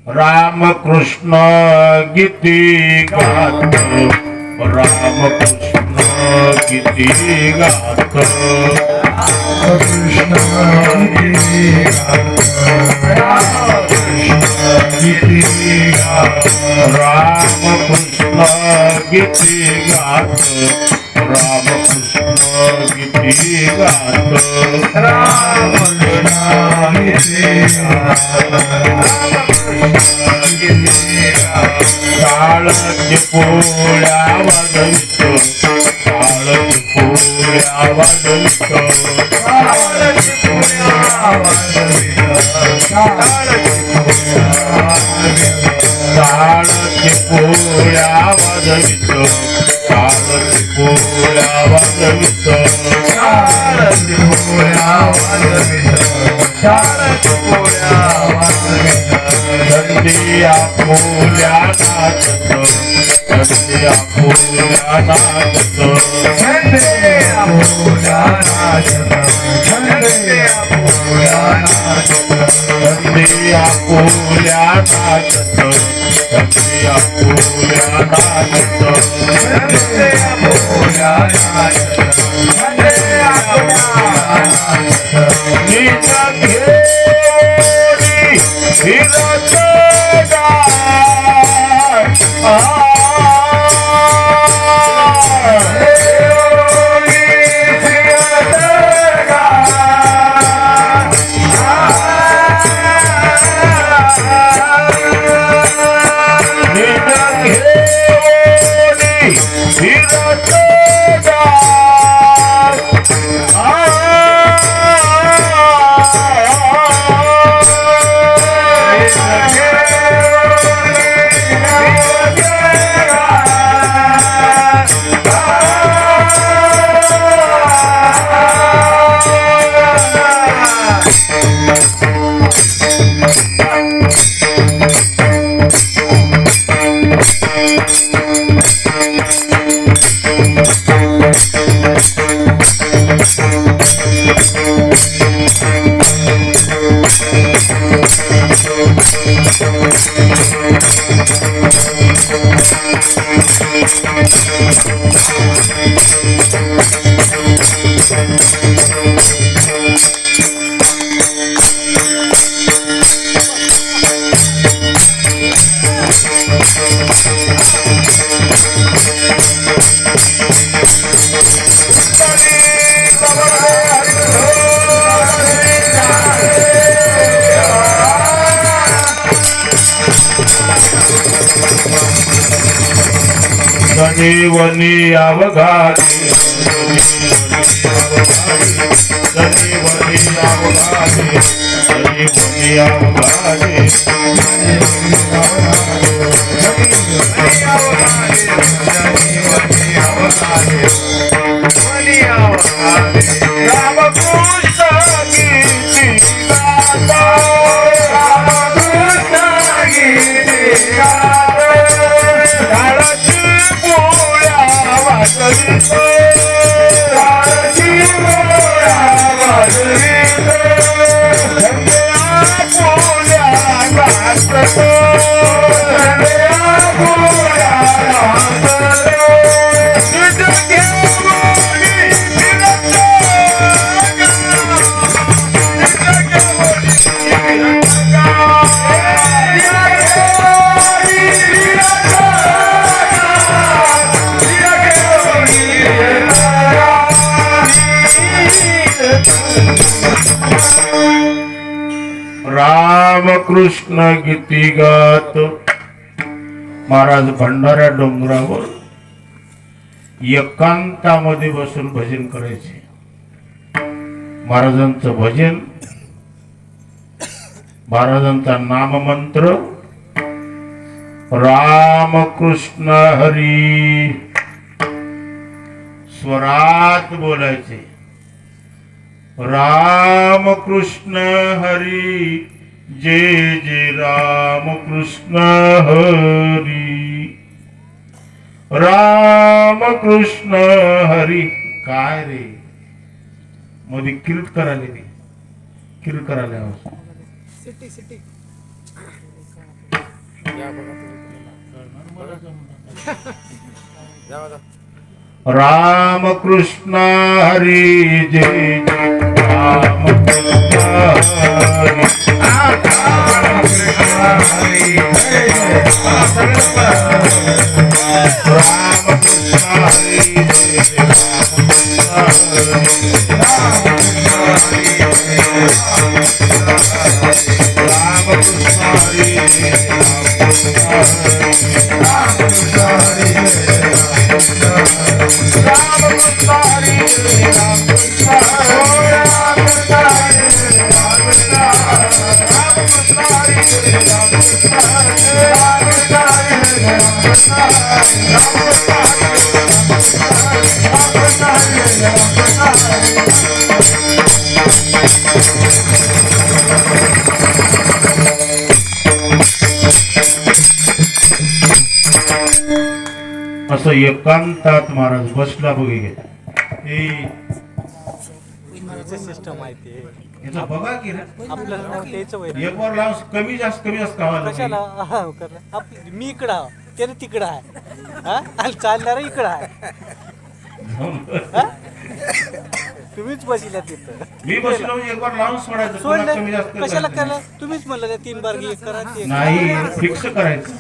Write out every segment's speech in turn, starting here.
रामकृष्ण गीती गात रामकृष्ण गीती गात कृष्ण गीती गात रामकृष्ण गीती गात रामकृष्ण गीती गात काळाची पोळ्या वाजवितो काळाची पोळ्या वाजवितो काळाची पोळ्या वाजवितो काळाची पोळ्या वाजवितो काळाची पोळ्या वाजवितो काळाची पोळ्या वाजवितो काळाची पोळ्या वाजवितो धंदिया पोळ्या नाचतो धंदिया पोळ्या नाचतो धंदिया पोळ्या नाचतो धंदिया पोळ्या नाचतो धंदिया पोळ्या नाचतो धंदिया पोळ्या नाचतो धंदिया पोळ्या नाचतो धंदिया पोळ्या नाचतो नीचा घेरी हिरतो वनी अवघाती वनी अवघाती वनी अवघाती रामकृष्ण गीती गाता रामकृष्ण गीती गाता काळाची पोळ्या वाजवितो काळाची पोळ्या वाजवितो धंद्या पोळ्या नाचतो धंद्या पोळ्या नाचतो रामकृष्ण गीती गात महाराज भंडाऱ्या डोंगरावर एकांतामध्ये बसून भजन करायचे. महाराजांचं भजन, महाराजांचा नाममंत्र रामकृष्ण हरी स्वरात बोलायचे. रामकृष्ण हरी जय जय रामकृष्ण हरी रामकृष्ण हरी. काय रे मध्ये कीर्त करायला किर करायला हवं. सिटी सिटी राम कृष्ण हरी जय जय राम कृष्ण हरी. राम कृष्ण हरी जय जय राम कृष्ण हरी जय जय राम कृष्ण हरी असं एकांतात महाराज बसला बघे हे सिस्टम माहिती आहे याचं बघा की रे. आपल्याला त्याचं वैर एक वर लावून कमी जास्त खावा कशाला मी इकडं आहे त्याने तिकडं आहे हा आणि चालणार इकडं आहे हा? तुम्हीच बसिल्या तिथं मी बसलो एक वर लावून सोडायचं पुन्हा कमी सोडलं जास्त कशाला करायचं केलं तुम्हीच म्हणलं त्या 3 बार एक करा ते नाही फिक्स करायचं.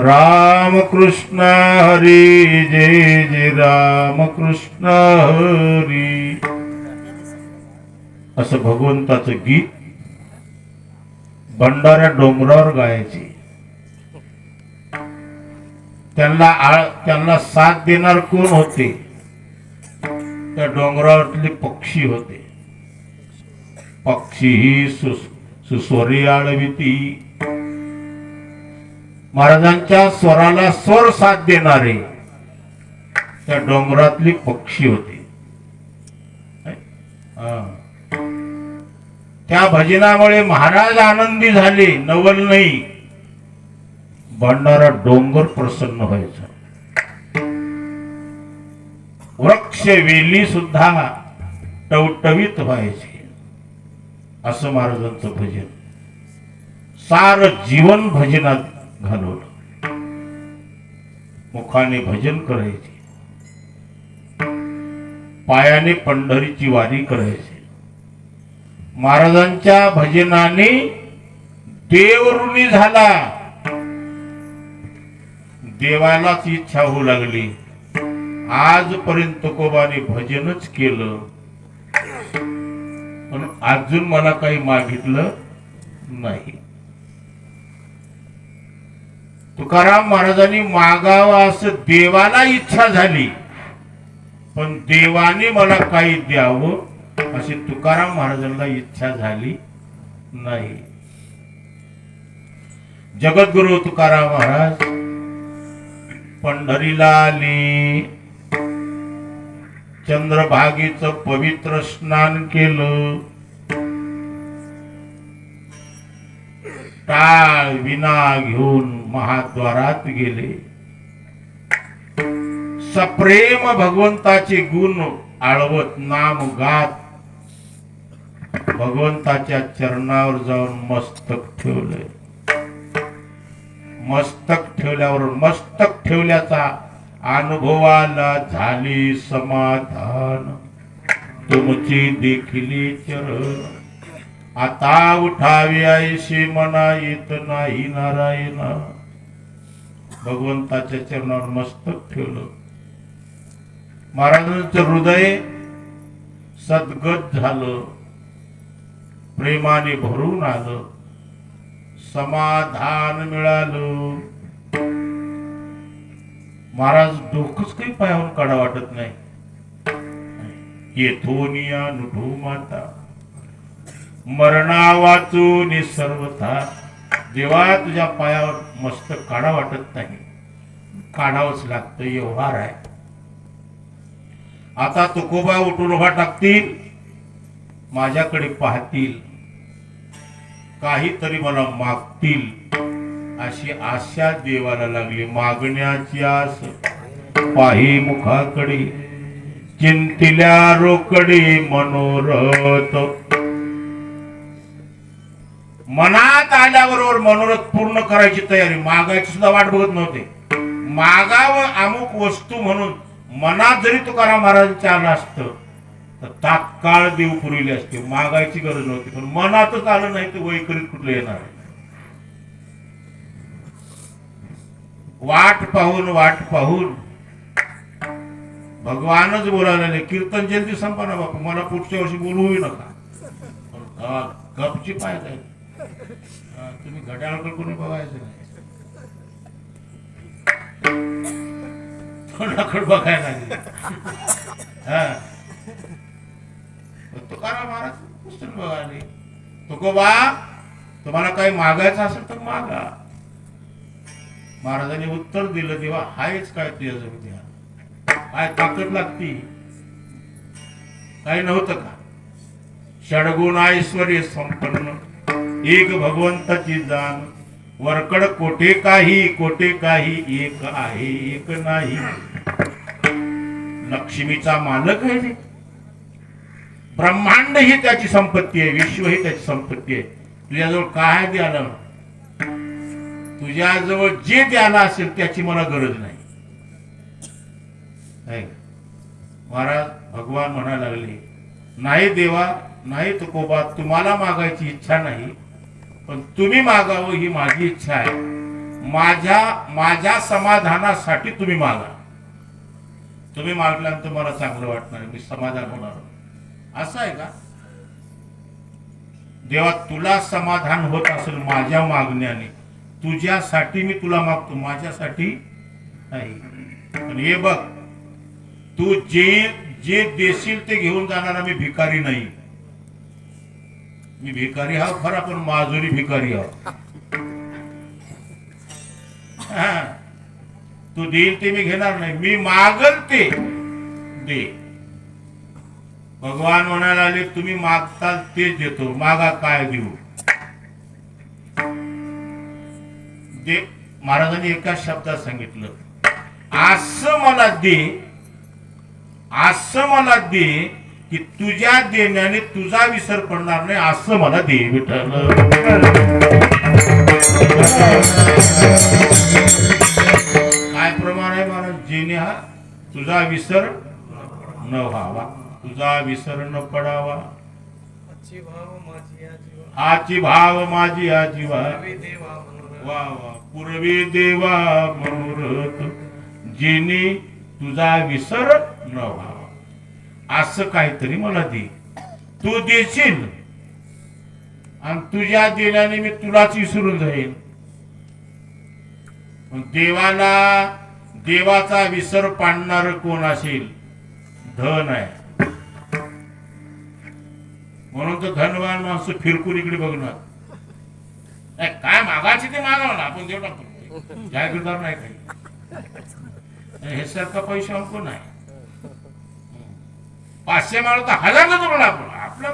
राम कृष्ण हरी जय जय राम कृष्ण हरी असं भगवंताचं गीत भंडाऱ्या डोंगरावर गायचे. त्यांना साथ देणार कोण होते? त्या डोंगरावरले पक्षी होते. पक्षी ही सुस्वरी आळविती. महाराजांच्या स्वराला स्वर साथ देणारे त्या डोंगरातली पक्षी होते. त्या भजनामुळे महाराज आनंदी झाले. नवल नाही, भंडारा डोंगर प्रसन्न व्हायचा. वृक्ष वेली सुद्धा टवटवीत व्हायचे. असं महाराजांचं भजन. सार जीवन भजनात घालवलं. मुखाने भजन करायचे, पायाने पंढरीची वारी करायचे. महाराजांच्या भजनाने देव ऋणी झाला. देवालाच इच्छा होऊ लागली. आजपर्यंत तुकोबाने भजनच केलं पण अजून मला काही मागितलं नाही. तुकाराम महाराजांनी मागावा असं देवाला इच्छा झाली पण देवाने मला काही द्यावं अशी तुकाराम महाराजांना इच्छा झाली नाही. जगद्गुरु तुकाराम महाराज पंढरीला आले. चंद्रभागेचं पवित्र स्नान केलं. टाळ विना घेऊन महाद्वारात गेले. सप्रेम भगवंताचे गुण आळवत नाम गात भगवंताच्या चरणावर जाऊन मस्तक ठेवले. मस्तक ठेवल्यावर मस्तक ठेवल्याचा अनुभवाला झाली समाधान. तुमची देखिली चरण आता उठावे ऐशी मना येत नाही नारायण. भगवंताच्या चरणावर मस्तक ठेवलं. महाराजांचं हृदय सद्गत झालं. प्रेमाने भरून आलं. समाधान मिळालं. महाराज डोकंच काही पायावरून काढा वाटत नाही. येथोनिया नुठू माता मरणा वाचून सर्वथा. देवा तुझ्या पायावर मस्तक काढा वाटत नाही. काढावंच लागतं. व्यवहार आहे. आता तुकोबा उठून उभा टाकतील. माझ्याकडे पाहतील. काहीतरी मला मागतील अशी आशा देवाला लागली. मागण्याची आस पाही मुखाकडे चिंतिल्या रोकडी मनोरथ. मनात आल्याबरोबर मनोरथ पूर्ण करायची तयारी, मागायची सुद्धा वाट बघत नव्हते. मागावं अमुक वस्तू म्हणून मनात जरी तुकाराम महाराजांचं आलं असतं तर तात्काळ देव पुरविले असते, मागायची गरज नव्हती. पण मनातच आलं नाही तर वैकरीत कुठलं येणार. वाट पाहून भगवानच बोलायला, कीर्तन जल्दी संपा ना बापू, मला पुढच्या वर्षी बोलवू नका. गपची पाय काय तुम्ही घड्याळकडे कोणी बघायचं नाही, कोणाकडे बघायला लागले. तुकाराम महाराज पुस्तक बघाले, तुकोबा तुम्हाला काही मागायचं असेल तर मागा. महाराजांनी उत्तर दिलं, देवा हायच काय तुझ्या जवळ, काय ताकद लागती, काही नव्हतं का. षडगुण ऐश्वर्य संपन्न, एक भगवंताची जाण, वरकड कोठे काही एक आहे एक नाही. लक्ष्मीचा मालक आहे रे, ब्रह्मांड ही त्याची संपत्ती आहे, विश्व ही त्याची संपत्ती आहे. तुझ्याजवळ काय द्यायला, तुझ्याजवळ जे द्यायला असेल त्याची मला गरज नाही. महाराज भगवान म्हणायला लागले, नाही देवा नाही तुकोबा, तुम्हाला मागायची इच्छा नाही, पण तुम्ही मागावं ही माझी इच्छा आहे. माझ्या समाधानासाठी तुम्ही मागा. तुम्ही मागल्यानंतर मला चांगलं वाटणार, मी समाधान होणार. असं आहे का देवा, तुला समाधान होत असेल माझ्या मागण्याने, तुझ्यासाठी मी तुला मागतो, माझ्यासाठी नाही. पण हे बघ, तू जे देशील ते घेऊन जाणारा मी भिकारी नाही. मी भिकारी हा खरा, पण माजुरी भिकारी हा. तू देईल ते मी घेणार नाही, मी मागल ते दे. भगवान म्हणायला आले, तुम्ही मागताल तेच देतो, मागा काय देऊ. दे. महाराजांनी एका शब्दात सांगितलं, असं मला दे की तुझ्या देण्याने तुझा विसर पडणार नाही, असं मला दे विठ्ठल. काय प्रमाण आहे महाराज, जेणे हा तुझा विसर न व्हावा, तुझा विसर न पडावा. हाची भाव माझी आजीवा, वा वा पूर्वी देवा मनोरथ, जेणे तुझा विसर न व्हावा. असं काहीतरी मला दे. तू देशील आणि तुझ्या देण्याने मी तुलाच विसरून जाईल. देवाचा विसर पाडणार कोण असेल, धन आहे. म्हणून तर धनवान माणसं फिरकून इकडे बघणार, काय मागायचे ते मागावं ना, आपण देऊ टाकतो, जागीरदार नाही काही. हे सारखा पैसा कोण आहे, 500 माळ तर 1000 आपण आपला